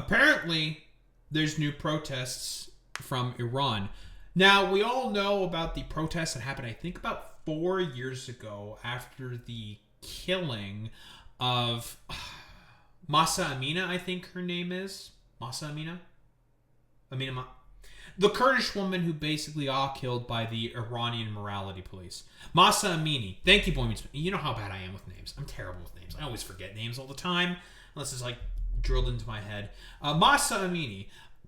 apparently there's new protests from Iran. Now, we all know about the protests that happened, I think, about 4 years ago after the killing of Masa Amina, I think her name is. Masa Amina? The Kurdish woman who basically got killed by the Iranian morality police. Masa Amini. Thank you, Boy. You know how bad I am with names. I'm terrible with names. I always forget names all the time, unless it's like drilled into my head. Masa Amini,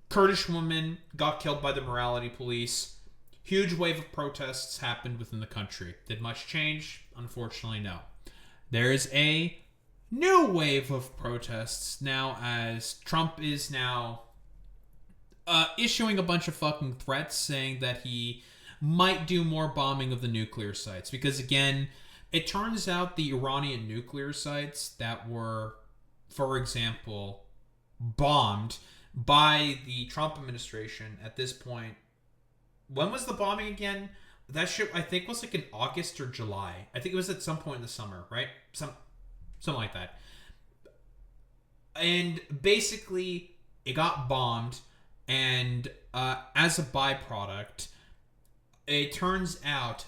Kurdish woman, got killed by the morality police. Huge wave of protests happened within the country. Did much change? Unfortunately, no. There is a new wave of protests now as Trump is now issuing a bunch of fucking threats saying that he might do more bombing of the nuclear sites. Because again, it turns out the Iranian nuclear sites that were, for example, bombed by the Trump administration at this point. When was the bombing again? That shit, I think, was like in August or July. I think it was at some point in the summer, right? Something like that. And basically, it got bombed. And as a byproduct, it turns out,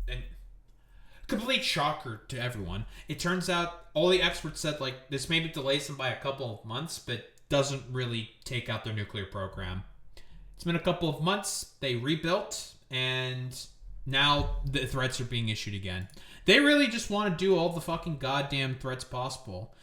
and complete shocker to everyone, it turns out all the experts said, like, this maybe delays them by a couple of months, but doesn't really take out their nuclear program. It's been a couple of months, they rebuilt, and now the threats are being issued again. They really just want to do all the fucking goddamn threats possible.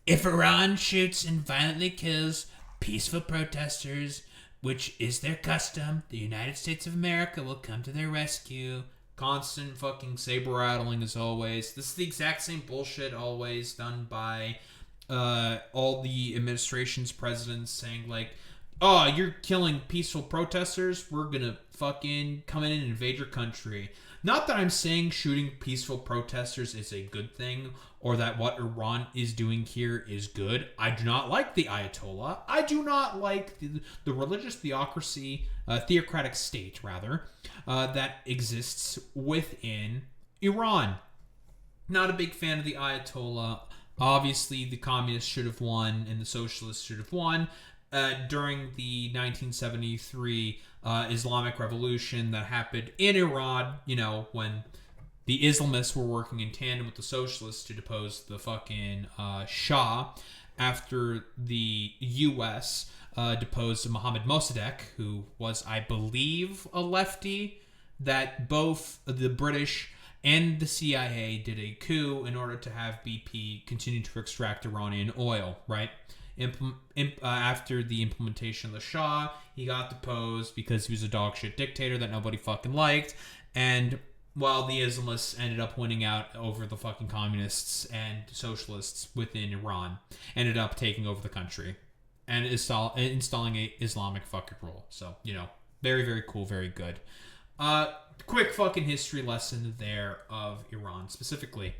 If Iran shoots and violently kills peaceful protesters, which is their custom, the United States of America will come to their rescue. Constant fucking saber rattling as always. This is the exact same bullshit always done by all the administration's presidents saying like, oh, you're killing peaceful protesters, we're gonna fucking come in and invade your country. Not that I'm saying shooting peaceful protesters is a good thing, or that what Iran is doing here is good. I do not like the Ayatollah. I do not like the religious theocratic state, rather, that exists within Iran. Not a big fan of the Ayatollah. Obviously, the communists should have won, and the socialists should have won. During the 1973 Islamic Revolution that happened in Iran, you know, when the Islamists were working in tandem with the socialists to depose the fucking Shah after the U.S. Deposed Mohammad Mossadegh, who was, I believe, a lefty, that both the British and the CIA did a coup in order to have BP continue to extract Iranian oil, right? After the implementation of the Shah, he got deposed because he was a dogshit dictator that nobody fucking liked. And while the Islamists ended up winning out over the fucking communists and socialists within Iran, ended up taking over the country and installing a Islamic fucking rule. So, you know, very, very cool, very good. Quick fucking history lesson there of Iran specifically.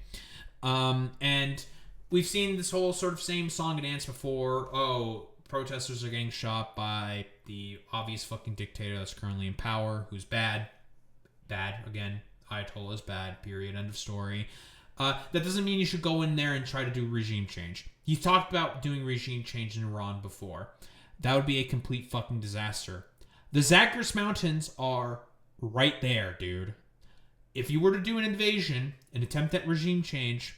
And we've seen this whole sort of same song and dance before. Oh, protesters are getting shot by the obvious fucking dictator that's currently in power, who's bad. Bad, again. Ayatollah is bad, period, end of story. That doesn't mean you should go in there and try to do regime change. He's talked about doing regime change in Iran before. That would be a complete fucking disaster. The Zagros Mountains are right there, dude. If you were to do an invasion, an attempt at regime change,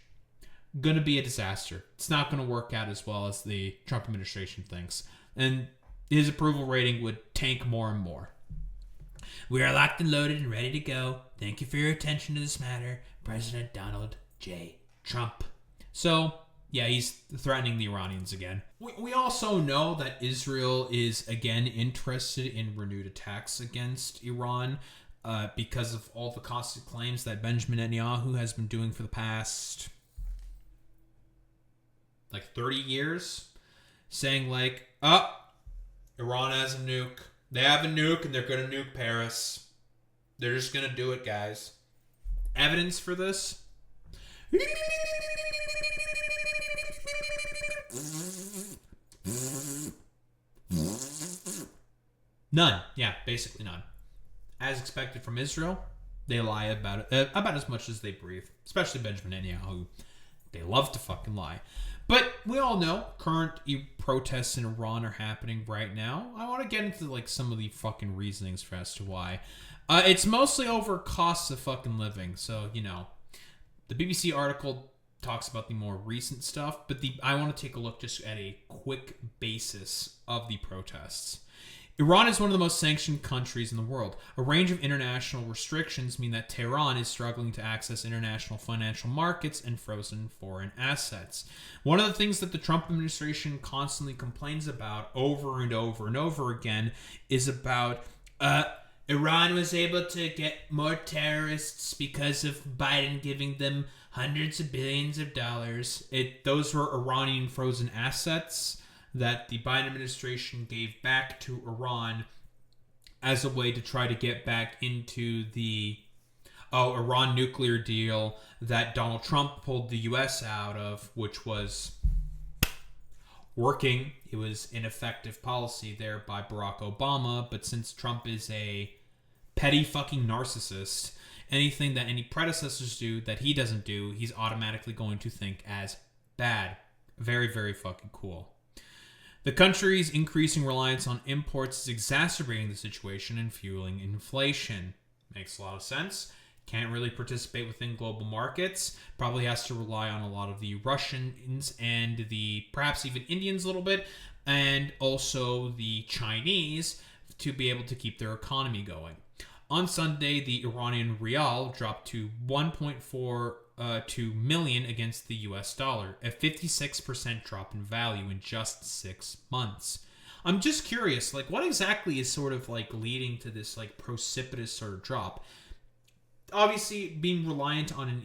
gonna be a disaster. It's not gonna work out as well as the Trump administration thinks. And his approval rating would tank more and more. We are locked and loaded and ready to go. Thank you for your attention to this matter, President Donald J. Trump. So, yeah, he's threatening the Iranians again. We also know that Israel is again interested in renewed attacks against Iran because of all the constant claims that Benjamin Netanyahu has been doing for the past 30 years, saying Iran has a nuke. They have a nuke and they're going to nuke Paris. They're just going to do it, guys. Evidence for this? None. Yeah, basically none. As expected from Israel, they lie about it, about as much as they breathe. Especially Benjamin Netanyahu. They love to fucking lie. But we all know current protests in Iran are happening right now. I want to get into like some of the fucking reasonings for as to why. It's mostly over costs of fucking living. So, you know, the BBC article talks about the more recent stuff, but I want to take a look just at a quick basis of the protests. Iran is one of the most sanctioned countries in the world. A range of international restrictions mean that Tehran is struggling to access international financial markets and frozen foreign assets. One of the things that the Trump administration constantly complains about over and over and over again is about Iran was able to get more terrorists because of Biden giving them hundreds of billions of dollars. Those were Iranian frozen assets that the Biden administration gave back to Iran as a way to try to get back into the Iran nuclear deal that Donald Trump pulled the U.S. out of, which was working. It was ineffective policy there by Barack Obama, but since Trump is a petty fucking narcissist, anything that any predecessors do that he doesn't do, he's automatically going to think as bad. Very, very fucking cool. The country's increasing reliance on imports is exacerbating the situation and fueling inflation. Makes a lot of sense. Can't really participate within global markets. Probably has to rely on a lot of the Russians and the perhaps even Indians a little bit, and also the Chinese to be able to keep their economy going. On Sunday, the Iranian rial dropped to 1.42 million against the US dollar, a 56% drop in value in just 6 months. I'm just curious, like, what exactly is sort of like leading to this like precipitous sort of drop? Obviously, being reliant on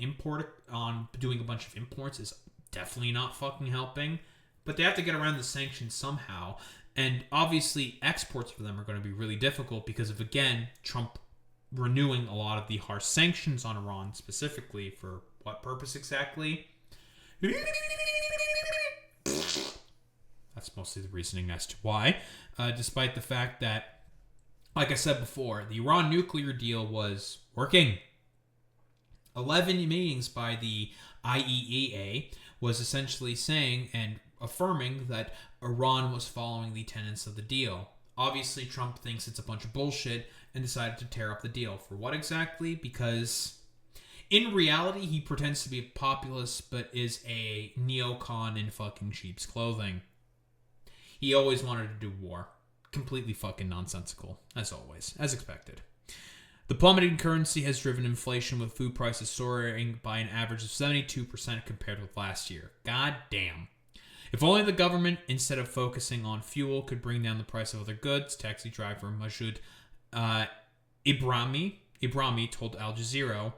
on doing a bunch of imports is definitely not fucking helping, but they have to get around the sanctions somehow. And obviously, exports for them are going to be really difficult because of, again, Trump renewing a lot of the harsh sanctions on Iran, specifically for what purpose exactly? That's mostly the reasoning as to why, despite the fact that, like I said before, the Iran nuclear deal was working. 11 meetings by the IAEA was essentially saying and affirming that Iran was following the tenets of the deal. Obviously, Trump thinks it's a bunch of bullshit and decided to tear up the deal. For what exactly? Because in reality, he pretends to be a populist, but is a neocon in fucking sheep's clothing. He always wanted to do war. Completely fucking nonsensical, as always, as expected. The plummeting currency has driven inflation, with food prices soaring by an average of 72% compared with last year. God damn. If only the government, instead of focusing on fuel, could bring down the price of other goods, taxi driver Majid Ibrahimi told Al Jazeera.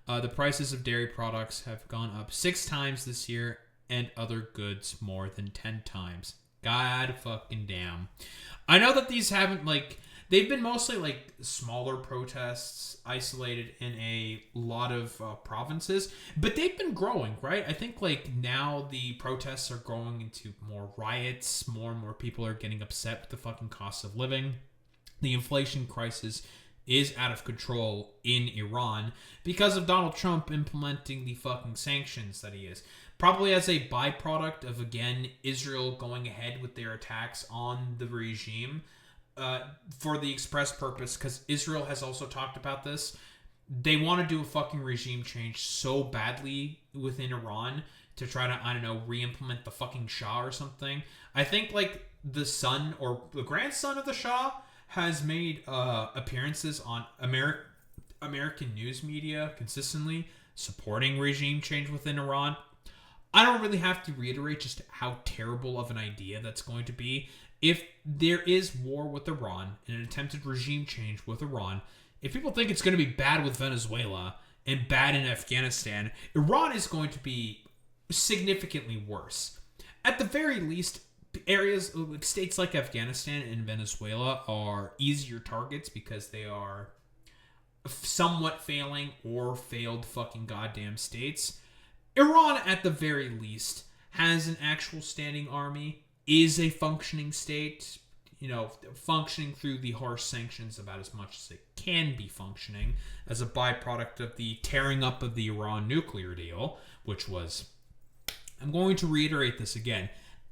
The prices of dairy products have gone up 6 times this year, and other goods more than 10 times. God fucking damn. I know that these haven't, like, they've been mostly, like, smaller protests isolated in a lot of provinces, but they've been growing, right? I think, like, now the protests are growing into more riots. More and more people are getting upset with the fucking cost of living. The inflation crisis is out of control in Iran because of Donald Trump implementing the fucking sanctions that he is. Probably as a byproduct of, again, Israel going ahead with their attacks on the regime for the express purpose, because Israel has also talked about this. They want to do a fucking regime change so badly within Iran to try to, I don't know, re-implement the fucking Shah or something. I think, like, the son or the grandson of the Shah has made appearances on American news media consistently supporting regime change within Iran. I don't really have to reiterate just how terrible of an idea that's going to be. If there is war with Iran and an attempted regime change with Iran, if people think it's going to be bad with Venezuela and bad in Afghanistan, Iran is going to be significantly worse. At the very least, states like Afghanistan and Venezuela are easier targets because they are somewhat failing or failed fucking goddamn states. Iran, at the very least, has an actual standing army, is a functioning state, you know, functioning through the harsh sanctions about as much as it can be functioning as a byproduct of the tearing up of the Iran nuclear deal, which was I'm going to reiterate this again.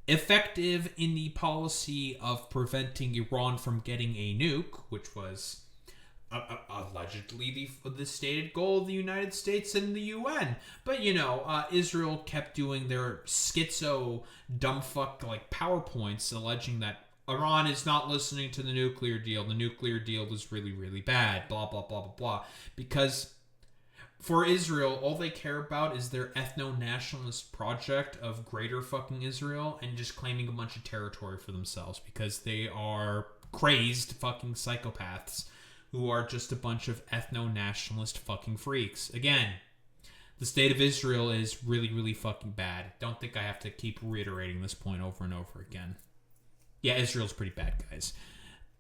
Effective in the policy of preventing Iran from getting a nuke, which was allegedly the stated goal of the United States and the UN. But, Israel kept doing their schizo, dumbfuck, PowerPoints alleging that Iran is not listening to the nuclear deal. The nuclear deal is really, really bad. Blah, blah, blah, blah, blah. Because for Israel, all they care about is their ethno-nationalist project of greater fucking Israel and just claiming a bunch of territory for themselves because they are crazed fucking psychopaths who are just a bunch of ethno-nationalist fucking freaks. Again, the state of Israel is really, really fucking bad. Don't think I have to keep reiterating this point over and over again. Yeah, Israel's pretty bad, guys.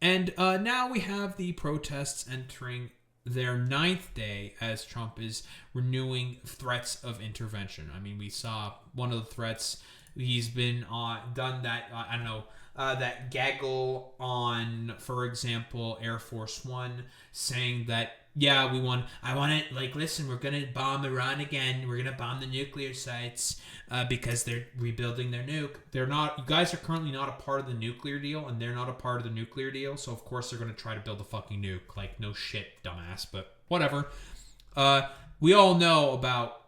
And now we have the protests entering their 9th day as Trump is renewing threats of intervention. I mean, we saw one of the threats. He's been done that, that gaggle on, for example, Air Force One, saying that, yeah, I want it, listen, we're going to bomb Iran again. We're going to bomb the nuclear sites because they're rebuilding their nuke. You guys are currently not a part of the nuclear deal, and they're not a part of the nuclear deal, so of course they're going to try to build a fucking nuke. No shit, dumbass, but whatever. We all know about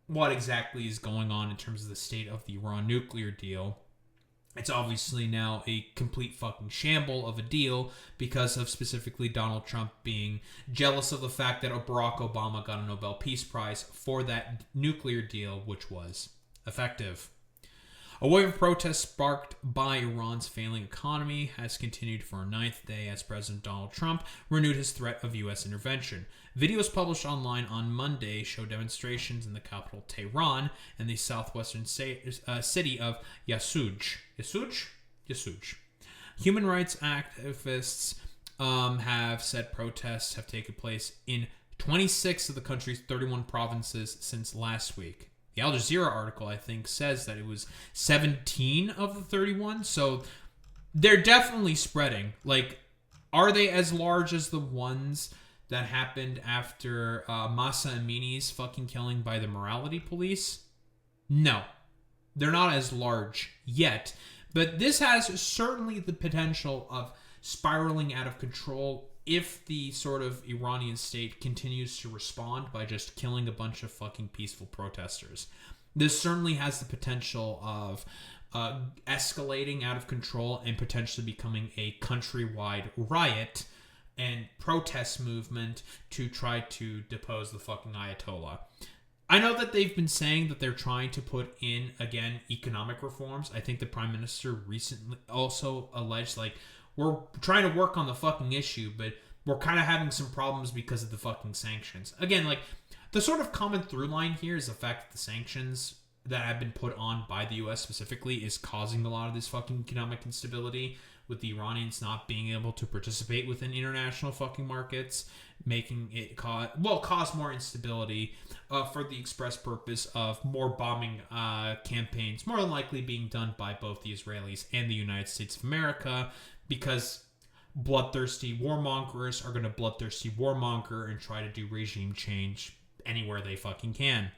what exactly is going on in terms of the state of the Iran nuclear deal. It's obviously now a complete fucking shamble of a deal because of specifically Donald Trump being jealous of the fact that Barack Obama got a Nobel Peace Prize for that nuclear deal, which was effective. A wave of protests sparked by Iran's failing economy has continued for a 9th day as President Donald Trump renewed his threat of U.S. intervention. Videos published online on Monday show demonstrations in the capital Tehran and the southwestern city of Yasuj. Yasuj. Human rights activists have said protests have taken place in 26 of the country's 31 provinces since last week. The Al Jazeera article, I think, says that it was 17 of the 31, so they're definitely spreading. Are they as large as the ones that happened after Masa Amini's fucking killing by the morality police? No. They're not as large yet, but this has certainly the potential of spiraling out of control if the sort of Iranian state continues to respond by just killing a bunch of fucking peaceful protesters. This certainly has the potential of escalating out of control and potentially becoming a countrywide riot and protest movement to try to depose the fucking Ayatollah. I know that they've been saying that they're trying to put in, again, economic reforms. I think the Prime Minister recently also alleged, we're trying to work on the fucking issue, but we're kind of having some problems because of the fucking sanctions. Again, the sort of common through line here is the fact that the sanctions that have been put on by the U.S. specifically is causing a lot of this fucking economic instability, with the Iranians not being able to participate within international fucking markets, making it cause more instability for the express purpose of more bombing campaigns, more than likely being done by both the Israelis and the United States of America, because bloodthirsty warmongers are going to bloodthirsty warmonger and try to do regime change anywhere they fucking can.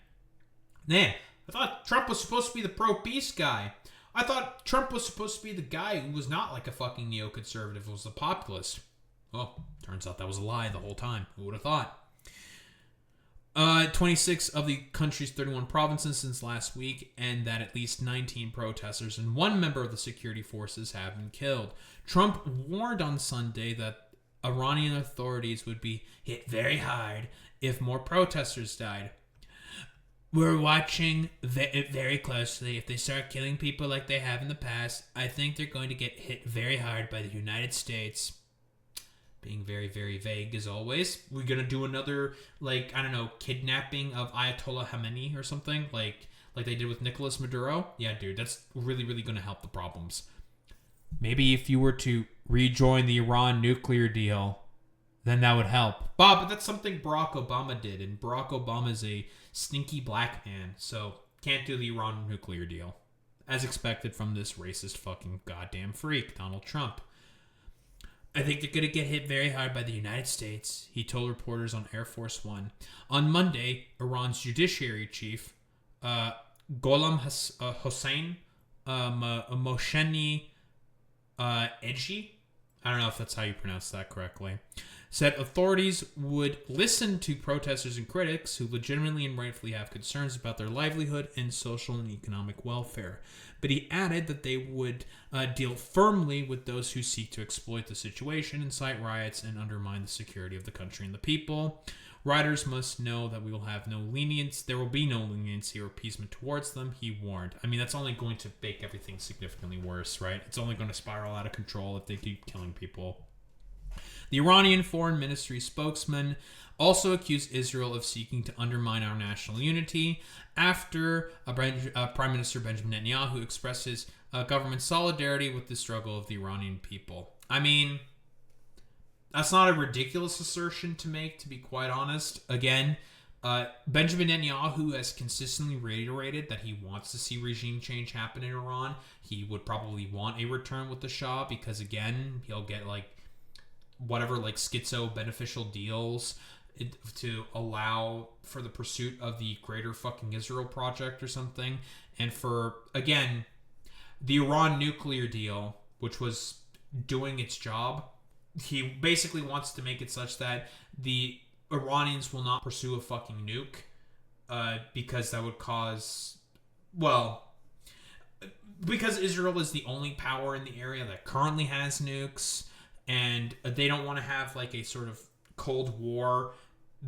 Man, I thought Trump was supposed to be the pro-peace guy. I thought Trump was supposed to be the guy who was not a fucking neoconservative, was a populist. Well, turns out that was a lie the whole time. Who would have thought? 26 of the country's 31 provinces since last week, and that at least 19 protesters and one member of the security forces have been killed. Trump warned on Sunday that Iranian authorities would be hit very hard if more protesters died. We're watching it very closely. If they start killing people like they have in the past, I think they're going to get hit very hard by the United States. Being very, very vague as always. We're going to do another, kidnapping of Ayatollah Khamenei or something, like they did with Nicolas Maduro. Yeah, dude, that's really, really going to help the problems. Maybe if you were to rejoin the Iran nuclear deal, then that would help. Bob, but that's something Barack Obama did, and Barack Obama is a stinky black man, so can't do the Iran nuclear deal. As expected from this racist fucking goddamn freak, Donald Trump. I think they're going to get hit very hard by the United States, he told reporters on Air Force One. On Monday, Iran's judiciary chief, Hossein Mosheni Edgy, I don't know if that's how you pronounce that correctly, said authorities would listen to protesters and critics who legitimately and rightfully have concerns about their livelihood and social and economic welfare. But he added that they would deal firmly with those who seek to exploit the situation, incite riots, and undermine the security of the country and the people. Rioters must know that we will have no lenience. There will be no leniency or appeasement towards them, he warned. I mean, that's only going to make everything significantly worse, right? It's only going to spiral out of control if they keep killing people. The Iranian Foreign Ministry spokesman also accused Israel of seeking to undermine our national unity after Prime Minister Benjamin Netanyahu expressed his government's solidarity with the struggle of the Iranian people. I mean, that's not a ridiculous assertion to make, to be quite honest. Again, Benjamin Netanyahu has consistently reiterated that he wants to see regime change happen in Iran. He would probably want a return with the Shah because, again, he'll get whatever schizo beneficial deals to allow for the pursuit of the greater fucking Israel project or something. And for, again, the Iran nuclear deal, which was doing its job, he basically wants to make it such that the Iranians will not pursue a fucking nuke because that would cause, because Israel is the only power in the area that currently has nukes, and they don't want to have a sort of Cold War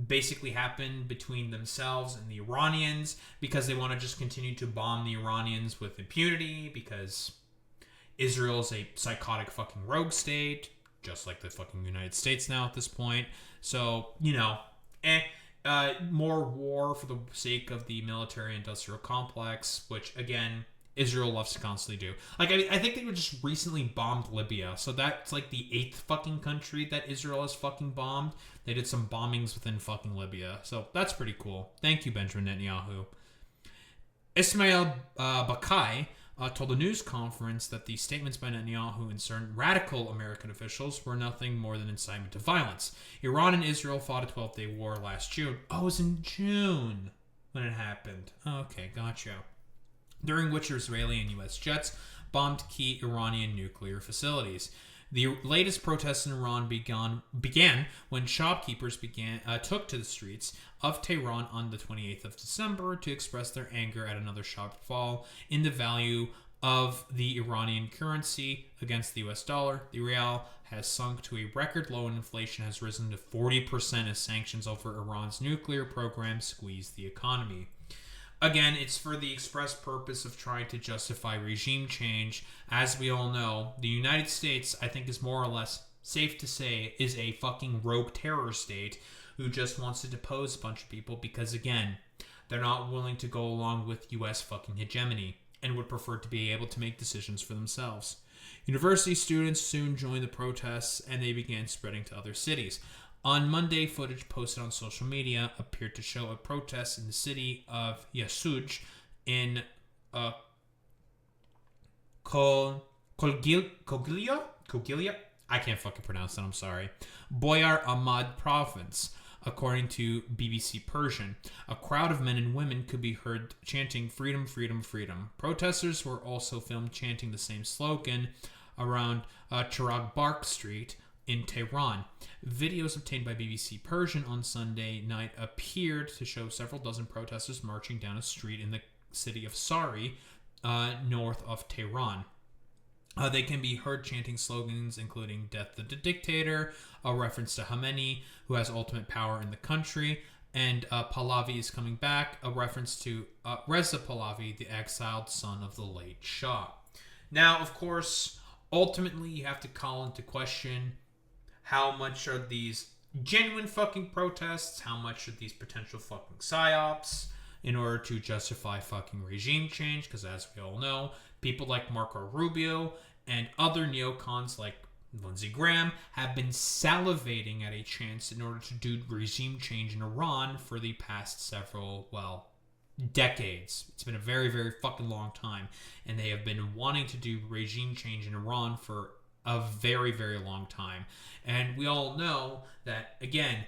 basically happen between themselves and the Iranians, because they want to just continue to bomb the Iranians with impunity, because Israel is a psychotic fucking rogue state, just like the fucking United States now at this point. So, more war for the sake of the military-industrial complex, which, again, Israel loves to constantly do. I think they were just recently bombed Libya, so that's the 8th fucking country that Israel has fucking bombed. They did some bombings within fucking Libya, so that's pretty cool. Thank you, Benjamin Netanyahu. Ismail Bakai told a news conference that the statements by Netanyahu and certain radical American officials were nothing more than incitement to violence. Iran and Israel fought a 12-day war last June. Oh, it was in June when it happened. Okay, gotcha. During which Israeli and U.S. jets bombed key Iranian nuclear facilities. The latest protests in Iran began when shopkeepers took to the streets of Tehran on the 28th of December to express their anger at another sharp fall in the value of the Iranian currency against the U.S. dollar. The rial has sunk to a record low and inflation has risen to 40% as sanctions over Iran's nuclear program squeeze the economy. Again, it's for the express purpose of trying to justify regime change. As we all know, the United States, I think, is more or less safe to say, is a fucking rogue terror state who just wants to depose a bunch of people because, again, they're not willing to go along with U.S. fucking hegemony and would prefer to be able to make decisions for themselves. University students soon joined the protests and they began spreading to other cities. On Monday, footage posted on social media appeared to show a protest in the city of Yasuj in Kogilya? I can't fucking pronounce that, I'm sorry. Boyar Ahmad province. According to BBC Persian, a crowd of men and women could be heard chanting freedom, freedom, freedom. Protesters were also filmed chanting the same slogan around Chirag Bark Street in Tehran. Videos obtained by BBC Persian on Sunday night appeared to show several dozen protesters marching down a street in the city of Sari, north of Tehran. They can be heard chanting slogans including "Death to the Dictator," a reference to Khamenei, who has ultimate power in the country, and Pahlavi is coming back, a reference to Reza Pahlavi, the exiled son of the late Shah. Now, of course, ultimately you have to call into question how much are these genuine fucking protests, how much are these potential fucking psyops in order to justify fucking regime change, because as we all know, people like Marco Rubio and other neocons like Lindsey Graham have been salivating at a chance in order to do regime change in Iran for the past several, decades. It's been a very, very fucking long time, and they have been wanting to do regime change in Iran for a very, very long time. And we all know that, again,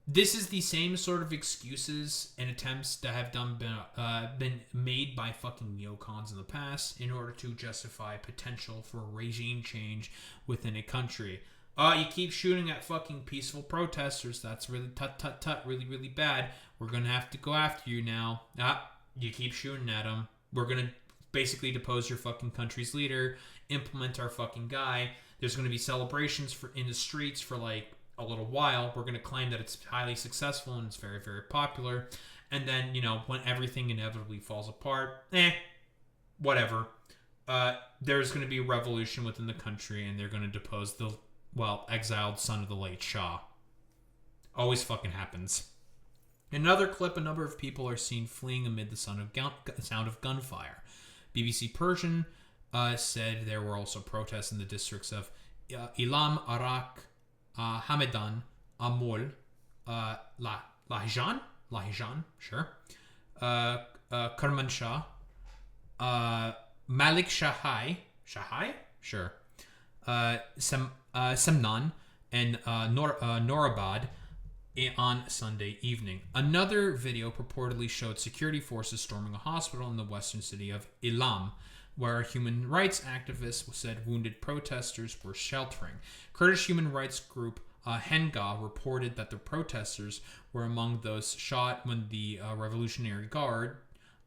This is the same sort of excuses and attempts that have been made by fucking neocons in the past in order to justify potential for regime change within a country. You keep shooting at fucking peaceful protesters. That's really really, really bad. We're gonna have to go after you now. You keep shooting at them. We're gonna basically depose your fucking country's leader, implement our fucking guy. There's gonna be celebrations in the streets for like a little while. We're gonna claim that it's highly successful and it's very, very popular. And then, when everything inevitably falls apart, whatever. There's gonna be a revolution within the country and they're gonna depose the exiled son of the late Shah. Always fucking happens. In another clip, a number of people are seen fleeing amid the sound of gunfire. BBC Persian said there were also protests in the districts of Ilam, Arak, Hamadan, Amul, Lahijan, sure, Kermanshah, Malik Shahai, sure, Semnan, and Norabad on Sunday evening. Another video purportedly showed security forces storming a hospital in the western city of Ilam, where human rights activists said wounded protesters were sheltering. Kurdish human rights group Henga reported that the protesters were among those shot when the Revolutionary Guard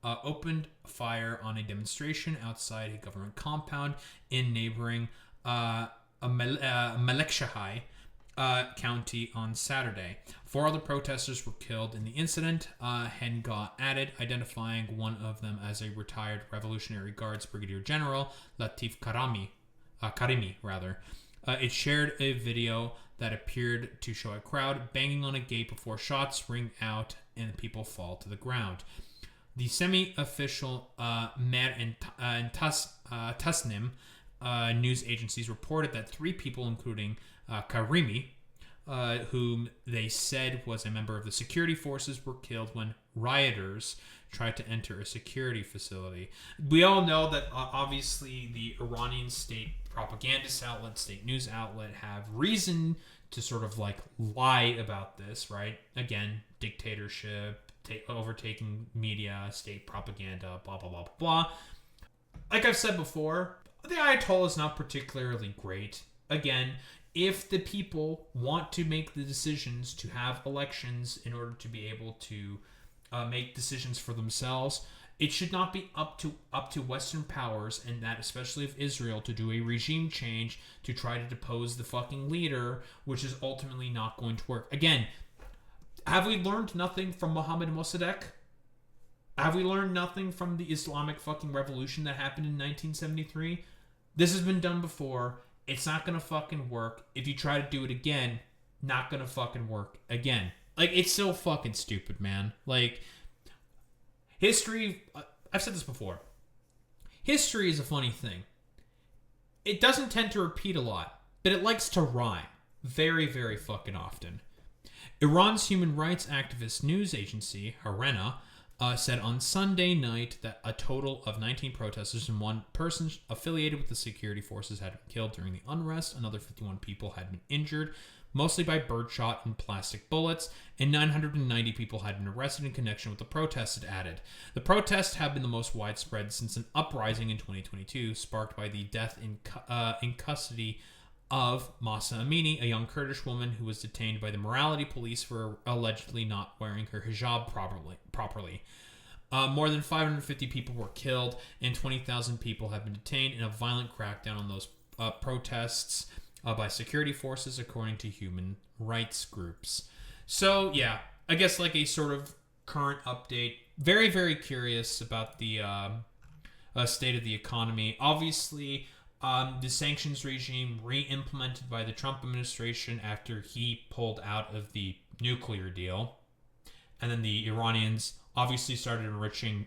opened fire on a demonstration outside a government compound in neighboring Malekshahi County on Saturday. 4 other protesters were killed in the incident, Henga added, identifying one of them as a retired Revolutionary Guards Brigadier General, Latif Karimi. It shared a video that appeared to show a crowd banging on a gate before shots ring out and people fall to the ground. The semi-official Mer and Tasnim news agencies reported that 3 people, including Karimi, whom they said was a member of the security forces, were killed when rioters tried to enter a security facility. We all know that obviously the Iranian state propagandist outlet, state news outlet, have reason to sort of like lie about this, right? Again, dictatorship, overtaking media, state propaganda, blah, blah, blah, blah. Like I've said before, the Ayatollah is not particularly great. Again, if the people want to make the decisions to have elections in order to be able to make decisions for themselves, it should not be up to Western powers, and that especially of Israel, to do a regime change to try to depose the fucking leader, which is ultimately not going to work. Again, have we learned nothing from Mohammad Mossadegh? Have we learned nothing from the Islamic fucking revolution that happened in 1973? This has been done before. It's not gonna fucking work. If you try to do it again, not gonna fucking work again. Like, it's so fucking stupid, man. Like, history, I've said this before. History is a funny thing. It doesn't tend to repeat a lot, but it likes to rhyme very, very fucking often. Iran's human rights activist news agency, Harena, said on Sunday night that a total of 19 protesters and 1 person affiliated with the security forces had been killed during the unrest. Another 51 people had been injured, mostly by birdshot and plastic bullets, and 990 people had been arrested in connection with the protests, it added. The protests have been the most widespread since an uprising in 2022, sparked by the death in custody of Mahsa Amini, a young Kurdish woman who was detained by the morality police for allegedly not wearing her hijab properly. More than 550 people were killed, and 20,000 people have been detained in a violent crackdown on those protests by security forces, according to human rights groups. So, yeah, I guess like a sort of current update. Very, very curious about the state of the economy. Obviously, the sanctions regime re-implemented by the Trump administration after he pulled out of the nuclear deal. And then the Iranians obviously started enriching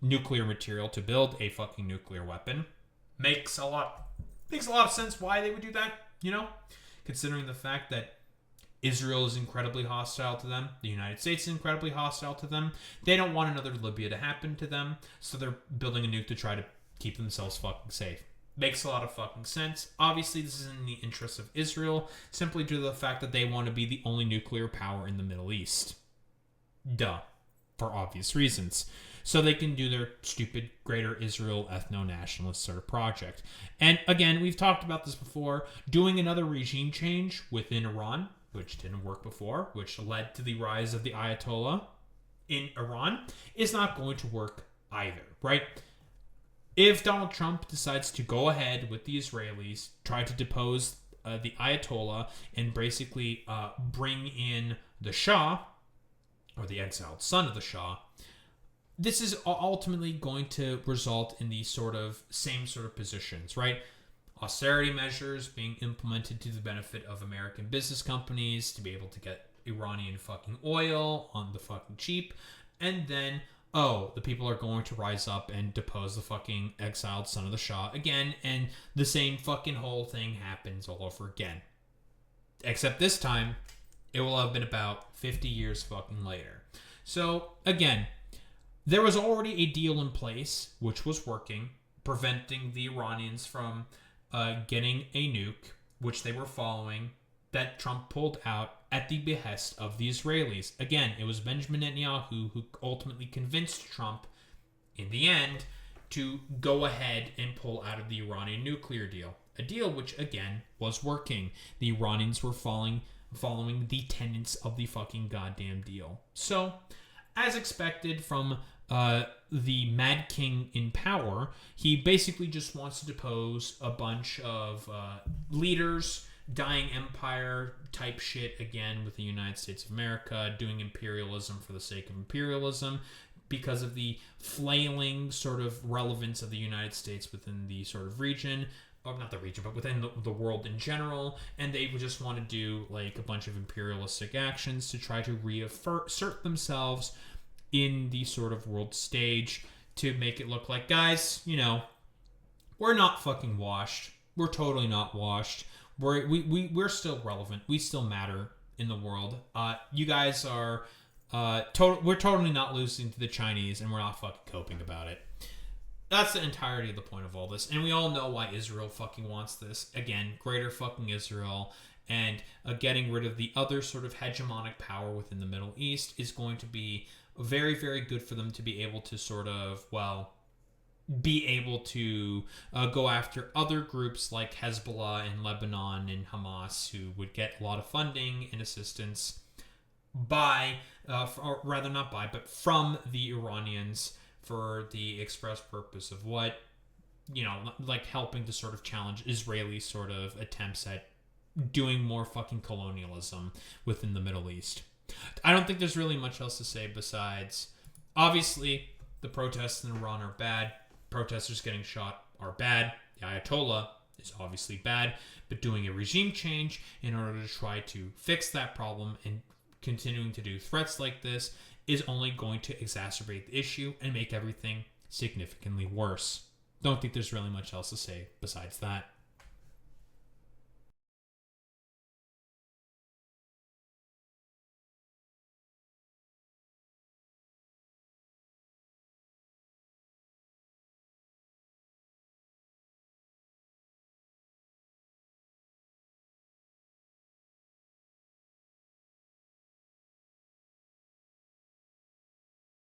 nuclear material to build a fucking nuclear weapon. Makes a lot of sense why they would do that, considering the fact that Israel is incredibly hostile to them. The United States is incredibly hostile to them. They don't want another Libya to happen to them, so they're building a nuke to try to keep themselves fucking safe. Makes a lot of fucking sense. Obviously, this is in the interest of Israel, simply due to the fact that they want to be the only nuclear power in the Middle East. Duh. For obvious reasons. So they can do their stupid Greater Israel ethno-nationalist sort of project. And again, we've talked about this before, doing another regime change within Iran, which didn't work before, which led to the rise of the Ayatollah in Iran, is not going to work either, right? If Donald Trump decides to go ahead with the Israelis, try to depose the Ayatollah, and basically bring in the Shah, or the exiled son of the Shah, this is ultimately going to result in these same sort of positions, right? Austerity measures being implemented to the benefit of American business companies to be able to get Iranian fucking oil on the fucking cheap. And then, the people are going to rise up and depose the fucking exiled son of the Shah again. And the same fucking whole thing happens all over again. Except this time, it will have been about 50 years fucking later. So, again, there was already a deal in place, which was working, preventing the Iranians from getting a nuke, which they were following, that Trump pulled out at the behest of the Israelis. Again, it was Benjamin Netanyahu who ultimately convinced Trump, in the end, to go ahead and pull out of the Iranian nuclear deal. A deal which, again, was working. The Iranians were following the tenets of the fucking goddamn deal. So, as expected from the Mad King in power, he basically just wants to depose a bunch of leaders, dying empire type shit again with the United States of America, doing imperialism for the sake of imperialism, because of the flailing sort of relevance of the United States within the sort of region, or not the region, but within the world in general, and they would just want to do like a bunch of imperialistic actions to try to reassert themselves in the sort of world stage to make it look like, guys, we're not fucking washed. We're totally not washed. We're still relevant. We still matter in the world. You guys are we're totally not losing to the Chinese, and we're not fucking coping about it. That's the entirety of the point of all this. And we all know why Israel fucking wants this. Again, greater fucking Israel, and getting rid of the other sort of hegemonic power within the Middle East is going to be very, very good for them to be able to go after other groups like Hezbollah in Lebanon and Hamas, who would get a lot of funding and assistance from the Iranians for the express purpose of what, like helping to sort of challenge Israeli sort of attempts at doing more fucking colonialism within the Middle East. I don't think there's really much else to say besides, obviously, the protests in Iran are bad. Protesters getting shot are bad. The Ayatollah is obviously bad. But doing a regime change in order to try to fix that problem and continuing to do threats like this is only going to exacerbate the issue and make everything significantly worse. Don't think there's really much else to say besides that.